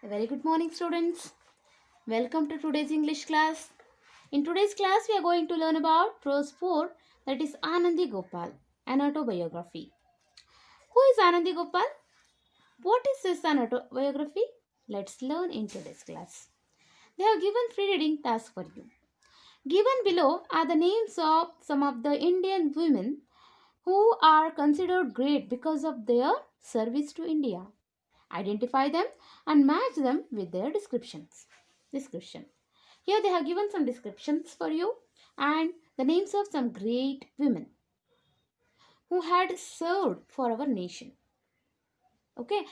A very good morning, students. Welcome to today's English class. In today's class, we are going to learn about prose 4, that is Anandi Gopal, an autobiography. Who is Anandi Gopal? What is this an autobiography? Let's learn in today's class. They have given free reading task for you. Given below are the names of some of the Indian women who are considered great because of their service to India. Identify them and match them with their descriptions. Description. Here they have given some descriptions for you and the names of some great women who had served for our nation. Okay,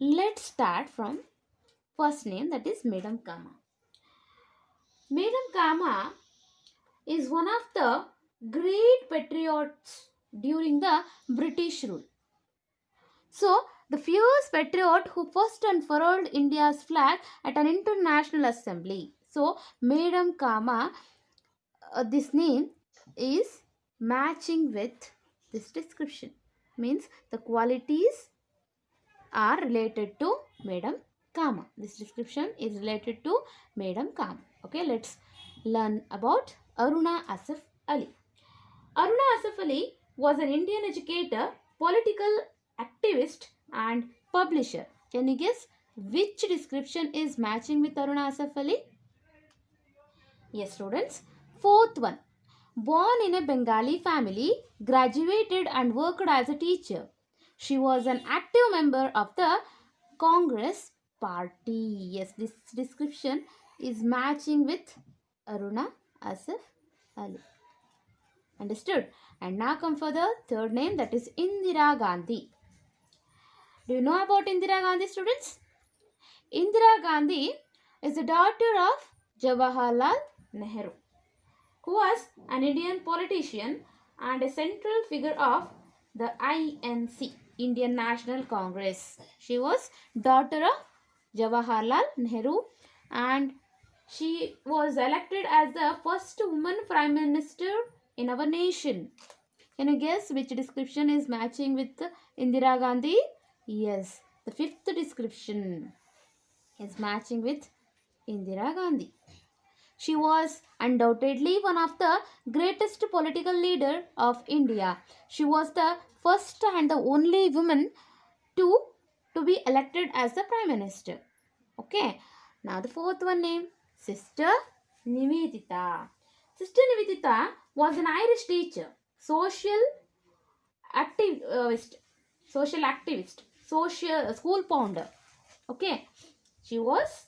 let's start from first name, that is Madam Kama. Madam Kama is one of the great patriots during the British rule. So, the fierce patriot who first unfurled India's flag at an international assembly. So, Madam Kama, this name is matching with this description. Means the qualities are related to Madam Kama. This description is related to Madam Kama. Okay, let's learn about Aruna Asaf Ali. Aruna Asaf Ali was an Indian educator, political activist and publisher. Can you guess which description is matching with Aruna Asaf Ali? Yes, students. Fourth one. Born in a Bengali family, graduated and worked as a teacher. She was an active member of the Congress party. Yes, this description is matching with Aruna Asaf Ali. Understood? And now come for the third name, that is Indira Gandhi. Do you know about Indira Gandhi, students? Indira Gandhi is the daughter of Jawaharlal Nehru, who was an Indian politician and a central figure of the INC, Indian National Congress. She was daughter of Jawaharlal Nehru and she was elected as the first woman prime minister in our nation. Can you guess which description is matching with Indira Gandhi? Yes, the fifth description is matching with Indira Gandhi. She was undoubtedly one of the greatest political leader of India. She was the first and the only woman to be elected as the prime minister. Okay, now the fourth one name, Sister Nivedita. Sister Nivedita was an Irish teacher, social activist, social school founder. Okay, she was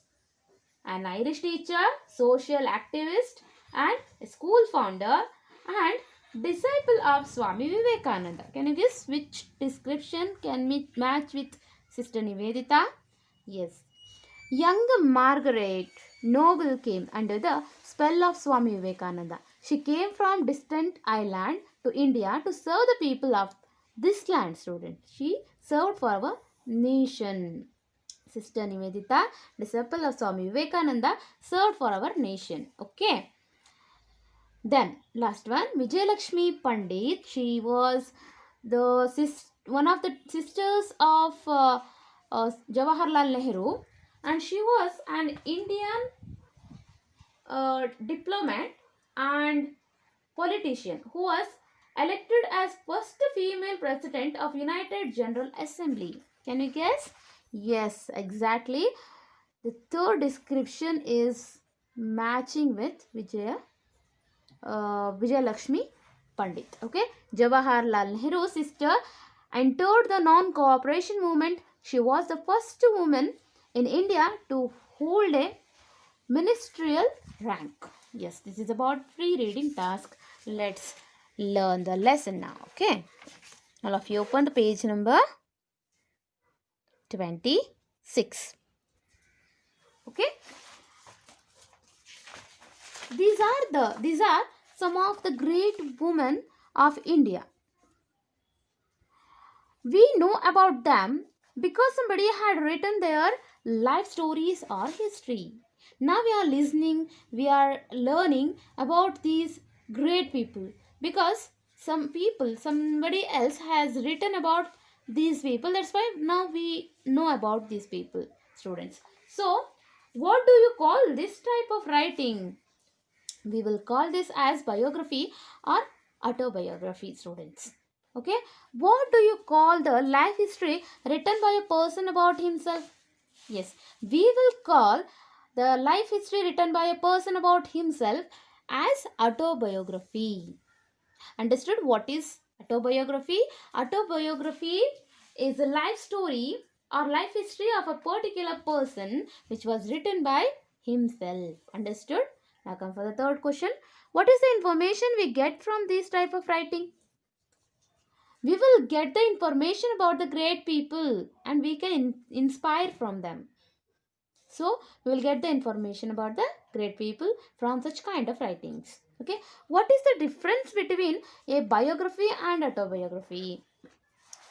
an Irish teacher, social activist, and a school founder and disciple of Swami Vivekananda. Can you guess which description can match with Sister Nivedita? Yes. Young Margaret Noble came under the spell of Swami Vivekananda. She came from distant island to India to serve the people of this land, student. She served for our nation. Sister Nivedita, disciple of Swami Vivekananda, served for our nation. Okay. Then, last one, Vijayalakshmi Pandit. She was one of the sisters of Jawaharlal Nehru, and she was an Indian diplomat and politician who was elected as first female president of United General Assembly. Can you guess? Yes, exactly. The third description is matching with Vijayalakshmi Pandit. Okay, Jawaharlal Nehru's sister entered the non-cooperation movement. She was the first woman in India to hold a ministerial rank. Yes, this is about free reading task. Let's learn the lesson now. Okay, all of you open the page number 26. Okay, these are some of the great women of India. We know about them because somebody had written their life stories or history. Now we are listening, we are learning about these great people because somebody else has written about these people. That's why now we know about these people. students. So, what do you call this type of writing? We will call this as biography or autobiography, students. Okay, what do you call the life history written by a person about himself? Yes, we will call the life history written by a person about himself as autobiography. Understood what is autobiography? Autobiography is a life story or life history of a particular person which was written by himself. Understood? Now come for the third question. What is the information we get from this type of writing? We will get the information about the great people and we can inspire from them. So, we will get the information about the great people from such kind of writings. Okay. What is the difference between a biography and autobiography?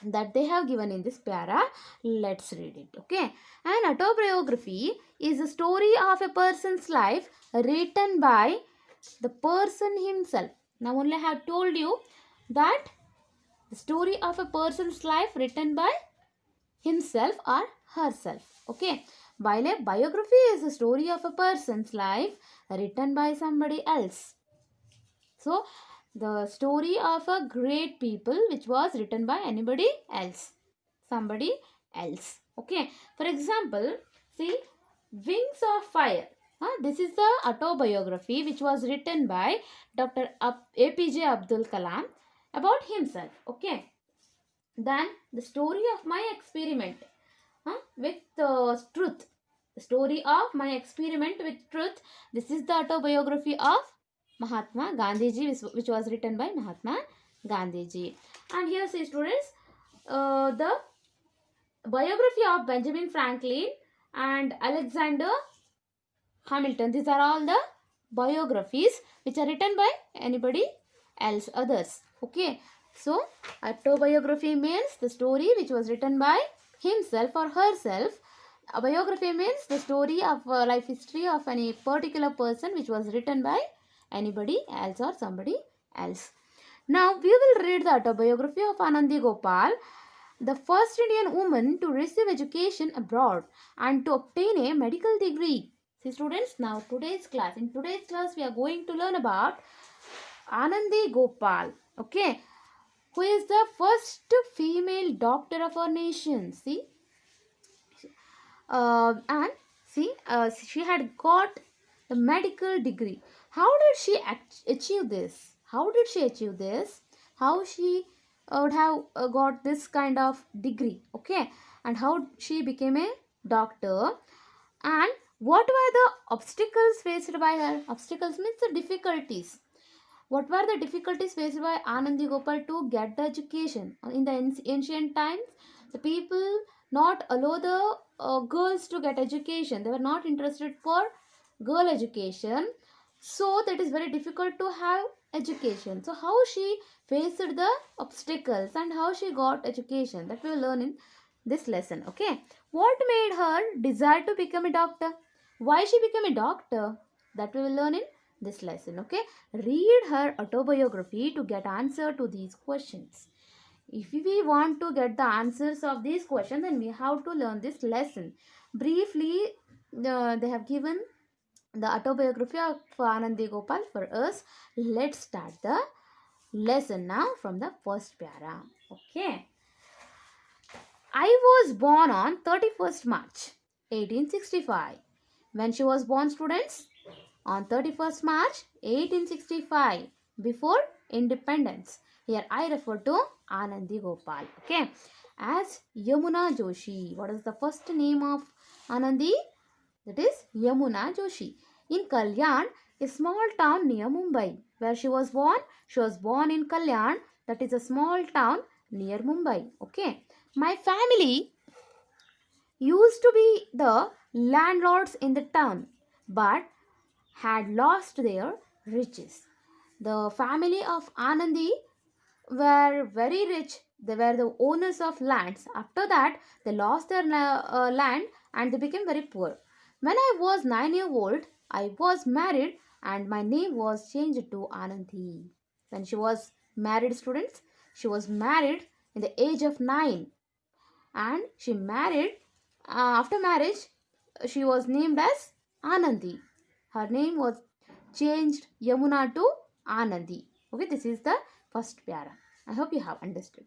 That they have given in this para. Let's read it. Okay. An autobiography is a story of a person's life written by the person himself. Now only I have told you that the story of a person's life written by himself or herself. Okay. While a biography is a story of a person's life written by somebody else. So, the story of a great people which was written by anybody else. Somebody else. Okay. For example, see Wings of Fire. This is the autobiography which was written by Dr. APJ Abdul Kalam about himself. Okay. Then the story of my experiment with truth. The story of my experiment with truth. This is the autobiography of Mahatma Gandhiji, which was written by Mahatma Gandhiji. And here, see students, the biography of Benjamin Franklin and Alexander Hamilton. These are all the biographies which are written by anybody else, others. Okay. So, autobiography means the story which was written by himself or herself. A biography means the story of life history of any particular person which was written by anybody else or somebody else. Now, we will read the autobiography of Anandi Gopal, the first Indian woman to receive education abroad and to obtain a medical degree. See students, now today's class. In today's class, we are going to learn about Anandi Gopal. Okay. Who is the first female doctor of our nation. See. And see, she had got the medical degree. How did she achieve this? How did she achieve this? How she would have got this kind of degree? Okay. And how she became a doctor? And what were the obstacles faced by her? Obstacles means the difficulties. What were the difficulties faced by Anandi Gopal to get the education? In the ancient times, the people not allow the girls to get education. They were not interested for girl education. So that is very difficult to have education. So how she faced the obstacles and how she got education, that we will learn in this lesson. Okay. What made her desire to become a doctor? Why she became a doctor? That we will learn in this lesson. Okay. Read her autobiography to get answer to these questions. If we want to get the answers of these questions, then we have to learn this lesson. Briefly, they have given the autobiography of Anandi Gopal for us. Let's start the lesson now from the first para. Okay. I was born on 31st March 1865. When she was born, students? On 31st March 1865, before independence. Here I refer to Anandi Gopal. Okay. As Yamuna Joshi. What is the first name of Anandi? That is Yamuna Joshi. In Kalyan, a small town near Mumbai. Where she was born? She was born in Kalyan. That is a small town near Mumbai. Okay. My family used to be the landlords in the town, but had lost their riches. The family of Anandi were very rich. They were the owners of lands. After that, they lost their land and they became very poor. When I was 9 years old, I was married and my name was changed to Anandi. When she was married, students, she was married in the age of 9 and she married. After marriage, she was named as Anandi. Her name was changed Yamuna to Anandi. Okay, this is the first para. I hope you have understood.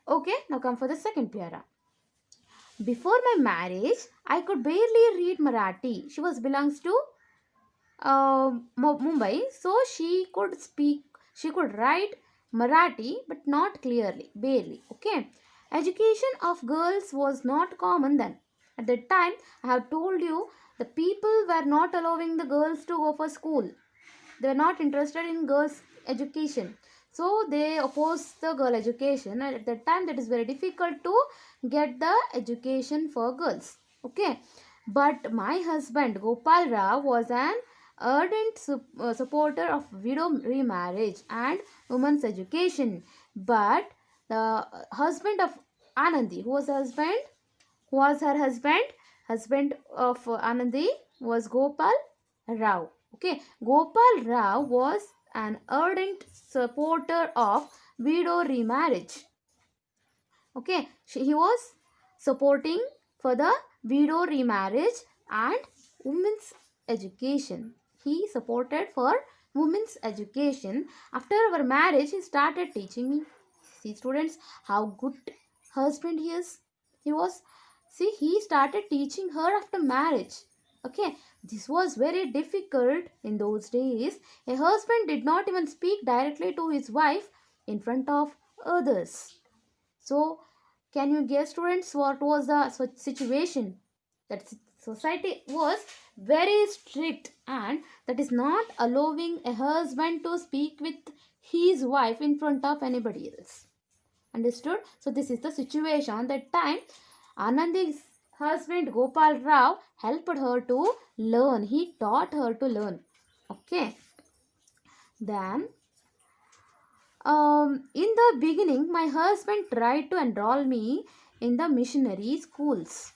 Okay, now come for the second para. Before my marriage, I could barely read Marathi. She was belongs to Mumbai, so she could write Marathi, but not clearly, barely. Okay, education of girls was not common then. At that time, I have told you the people were not allowing the girls to go for school. They were not interested in girls' education, so they opposed the girl education. And at that time, that is very difficult to get the education for girls. Okay, but my husband Gopal Rao was an ardent supporter of widow remarriage and women's education. But the husband of Anandi, who was her husband of Anandi was Gopal Rao. Okay, Gopal Rao was an ardent supporter of widow remarriage. Okay, he was supporting for the widow remarriage and women's education. He supported for women's education. After our marriage, he started teaching me. See, students, how good husband he is. He was, see, he started teaching her after marriage. Okay, this was very difficult in those days. A husband did not even speak directly to his wife in front of others. So, can you guess, students, what was the situation? That society was very strict, and that is not allowing a husband to speak with his wife in front of anybody else. Understood? So, this is the situation. That time, Anandi's husband Gopal Rao helped her to learn. He taught her to learn. Okay. Then, in the beginning, my husband tried to enroll me in the missionary schools.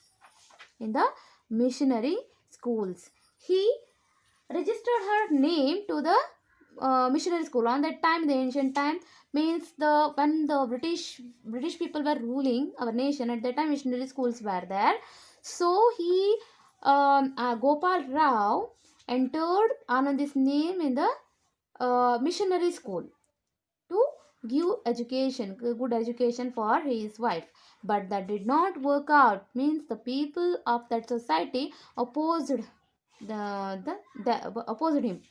He registered her name to the missionary school. On that time, the ancient time, means when the British people were ruling our nation. At that time, missionary schools were there. So he Gopal Rao entered Anandi's name in the missionary school to give education, good education for his wife. But that did not work out. Means the people of that society opposed opposed him.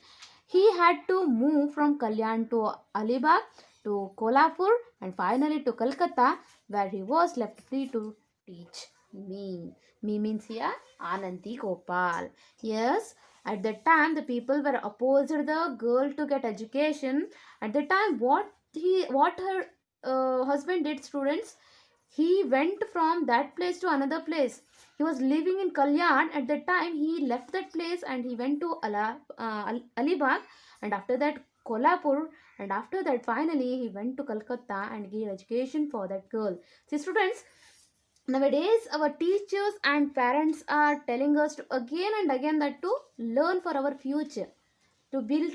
He had to move from Kalyan to Alibag to Kolhapur and finally to Calcutta, where he was left free to teach me. Me means here Anandi Gopal. Yes, at that time the people were opposed the girl to get education. At the time, what her husband did, students, he went from that place to another place. He was living in Kalyan. At that time, he left that place and he went to Alibag, and after that Kolhapur, and after that finally he went to Calcutta and gave education for that girl. See, students, nowadays our teachers and parents are telling us to again and again that to learn for our future, to build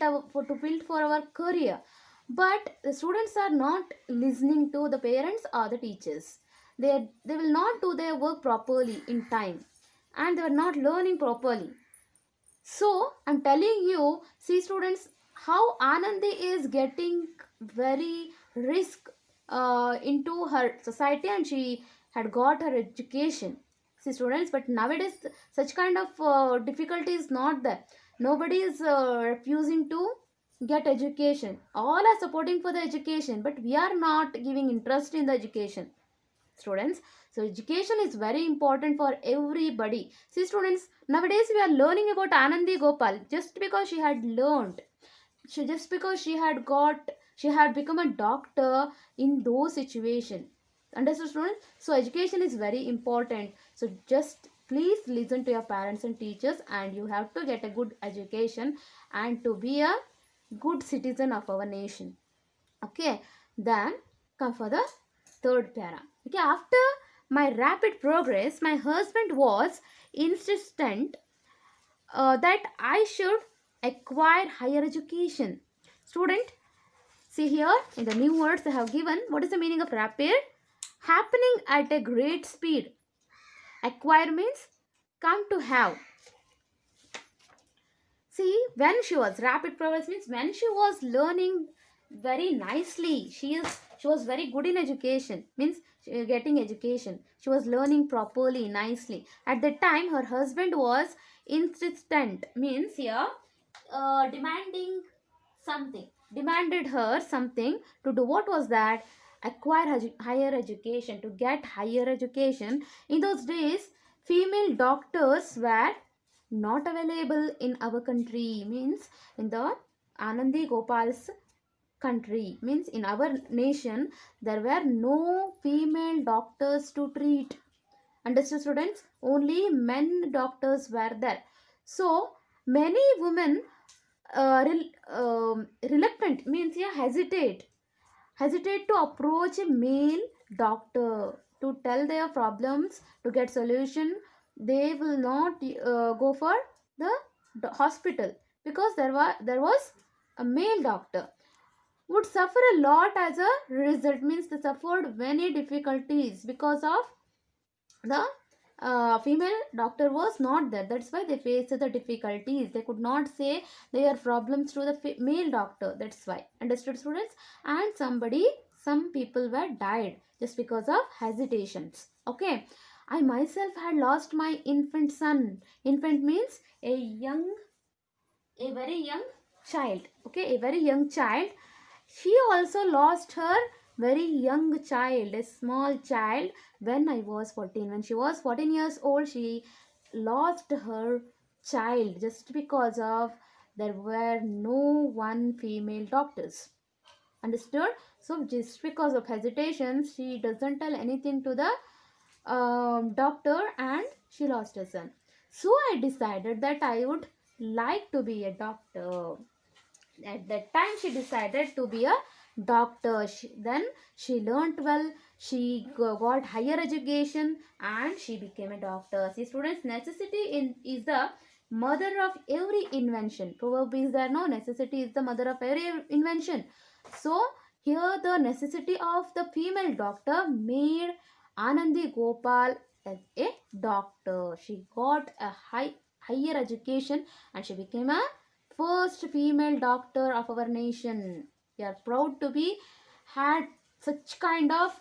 for our career. But the students are not listening to the parents or the teachers. They will not do their work properly in time, and they are not learning properly. So I'm telling you, see, students, how Anandi is getting very risk into her society, and she had got her education. See, students, but nowadays such kind of difficulty is not there. Nobody is refusing to get education. All are supporting for the education, but we are not giving interest in the education, students. So education is very important for everybody. See, students, nowadays we are learning about Anandi Gopal just because she had learned, just because she had become a doctor in those situations. Understood, students? So education is very important. So just please listen to your parents and teachers, and you have to get a good education and to be a good citizen of our nation. Okay, then come for the third para. Okay, after my rapid progress, my husband was insistent that I should acquire higher education. Student, see here in the new words I have given, what is the meaning of rapid? Happening at a great speed. Acquire means come to have. See, when she was rapid progress means when she was learning very nicely, she was very good in education, means getting education, she was learning properly, nicely. At that time her husband was insistent, means here demanding something, demanded her something to do. What was that? Acquire higher education, to get higher education. In those days female doctors were not available in our country, means in the Anandi Gopal's country, means in our nation there were no female doctors to treat. Understood, students? Only men doctors were there. So many women reluctant, means yeah, hesitate to approach a male doctor to tell their problems, to get solution. They will not go for the hospital, because there was a male doctor, would suffer a lot as a result, means they suffered many difficulties because of the female doctor was not there. That's why they faced the difficulties. They could not say their problems to the male doctor. That's why. Understood, students? And some people were died just because of hesitations. Okay. I myself had lost my infant son. Infant means a very young child. Okay, a very young child. She also lost her very young child, a small child, when I was 14. When she was 14 years old, she lost her child just because of there were no one female doctors. Understood? So just because of hesitation, she doesn't tell anything to the doctor, and she lost her son. So I decided that I would like to be a doctor. At that time she decided to be a doctor. Then she learnt well, she got higher education, and she became a doctor. See, students, necessity is the mother of every invention. Proverb is there, no? Necessity is the mother of every invention. So here the necessity of the female doctor made Anandi Gopal as a doctor. She got a higher education, and she became a first female doctor of our nation. We are proud to be had such kind of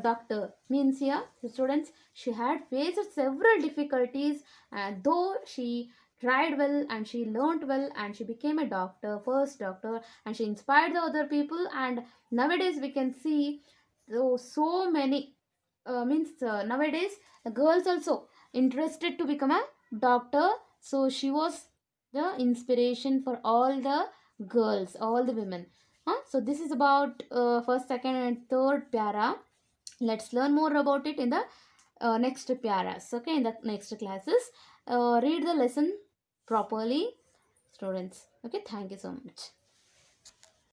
doctor. Means here, students, she had faced several difficulties, and though she tried well and she learnt well and she became a doctor, first doctor, and she inspired the other people. And nowadays we can see so many means nowadays the girls also interested to become a doctor. So she was the inspiration for all the girls, all the women. So this is about first, second, and third para. Let's learn more about it in the next paras. Okay, in the next classes. Read the lesson properly, students. Okay, thank you so much.